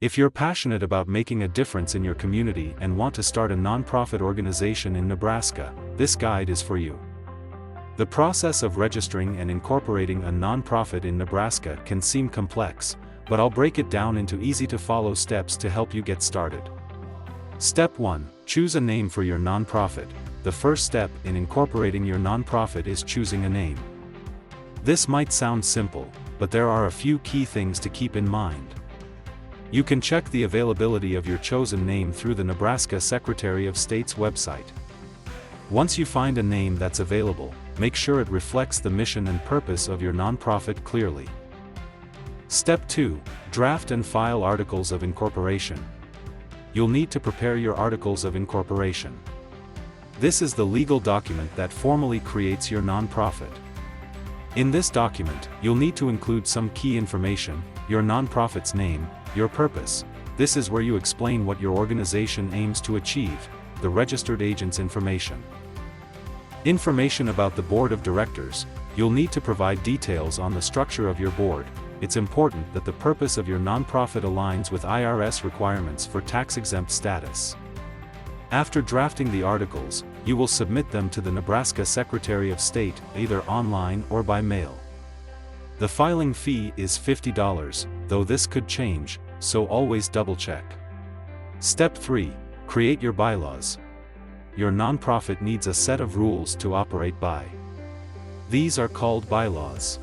If you're passionate about making a difference in your community and want to start a nonprofit organization in Nebraska, this guide is for you. The process of registering and incorporating a nonprofit in Nebraska can seem complex, but I'll break it down into easy-to-follow steps to help you get started. Step 1. Choose a name for your nonprofit. The first step in incorporating your nonprofit is choosing a name. This might sound simple, but there are a few key things to keep in mind. You can check the availability of your chosen name through the Nebraska Secretary of State's website. Once you find a name that's available, make sure it reflects the mission and purpose of your nonprofit clearly. Step 2. Draft and file Articles of Incorporation. You'll need to prepare your Articles of Incorporation. This is the legal document that formally creates your nonprofit. In this document, you'll need to include some key information: your nonprofit's name, your purpose. This is where you explain what your organization aims to achieve, the registered agent's information. Information about the board of directors. You'll need to provide details on the structure of your board. It's important that the purpose of your nonprofit aligns with IRS requirements for tax-exempt status. After drafting the articles, you will submit them to the Nebraska Secretary of State, either online or by mail. The filing fee is $50, though this could change, so always double-check. Step 3. Create your bylaws. Your nonprofit needs a set of rules to operate by. These are called bylaws.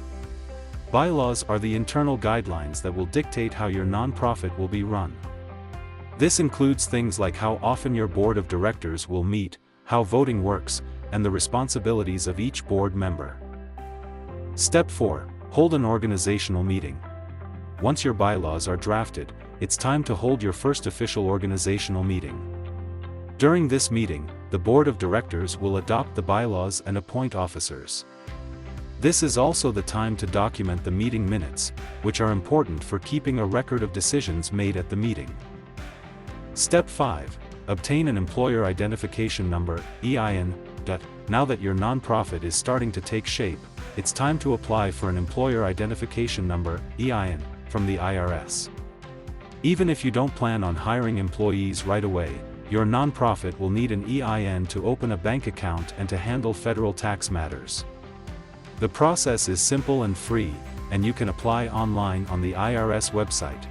Bylaws are the internal guidelines that will dictate how your nonprofit will be run. This includes things like how often your board of directors will meet, how voting works, and the responsibilities of each board member. Step 4. Hold an organizational meeting. Once your bylaws are drafted, it's time to hold your first official organizational meeting. During this meeting, the board of directors will adopt the bylaws and appoint officers. This is also the time to document the meeting minutes, which are important for keeping a record of decisions made at the meeting. Step 5. Obtain an employer identification number, EIN. Now that your nonprofit is starting to take shape, it's time to apply for an employer identification number, EIN, from the IRS. Even if you don't plan on hiring employees right away, your nonprofit will need an EIN to open a bank account and to handle federal tax matters. The process is simple and free, and you can apply online on the IRS website.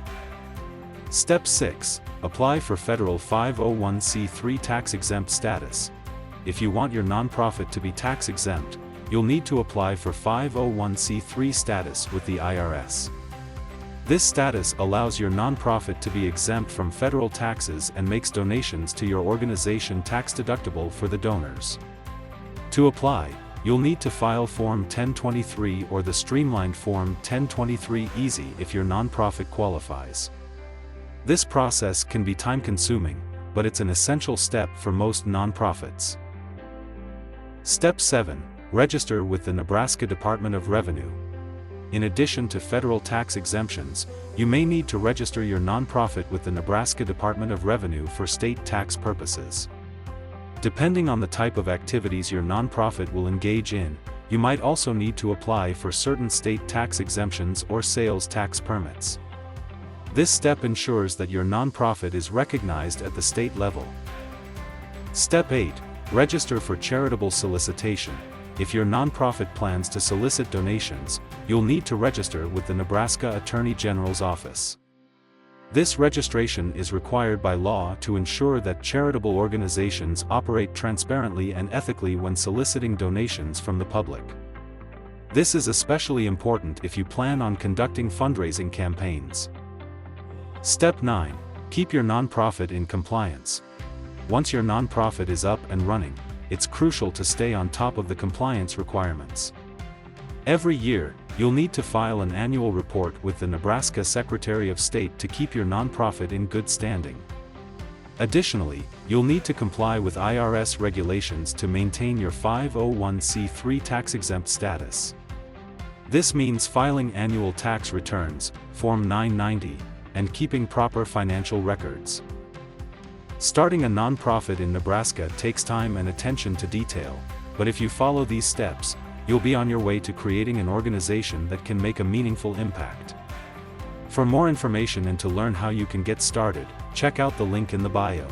Step 6. Apply for federal 501c3 tax-exempt status. If you want your nonprofit to be tax-exempt, you'll need to apply for 501c3 status with the IRS. This status allows your nonprofit to be exempt from federal taxes and makes donations to your organization tax-deductible for the donors. To apply, you'll need to file Form 1023 or the streamlined Form 1023 Easy if your nonprofit qualifies. This process can be time-consuming, but it's an essential step for most nonprofits. Step 7. Register with the Nebraska Department of Revenue. In addition to federal tax exemptions, you may need to register your nonprofit with the Nebraska Department of Revenue for state tax purposes. Depending on the type of activities your nonprofit will engage in, you might also need to apply for certain state tax exemptions or sales tax permits. This step ensures that your nonprofit is recognized at the state level. Step 8. Register for charitable solicitation. If your nonprofit plans to solicit donations, you'll need to register with the Nebraska Attorney General's office. This registration is required by law to ensure that charitable organizations operate transparently and ethically when soliciting donations from the public. This is especially important if you plan on conducting fundraising campaigns. Step 9. Keep your nonprofit in compliance. Once your nonprofit is up and running, it's crucial to stay on top of the compliance requirements. Every year, you'll need to file an annual report with the Nebraska Secretary of State to keep your nonprofit in good standing. Additionally, you'll need to comply with IRS regulations to maintain your 501c3 tax-exempt status. This means filing annual tax returns, Form 990, and keeping proper financial records. Starting a nonprofit in Nebraska takes time and attention to detail, but if you follow these steps, you'll be on your way to creating an organization that can make a meaningful impact. For more information and to learn how you can get started, check out the link in the bio.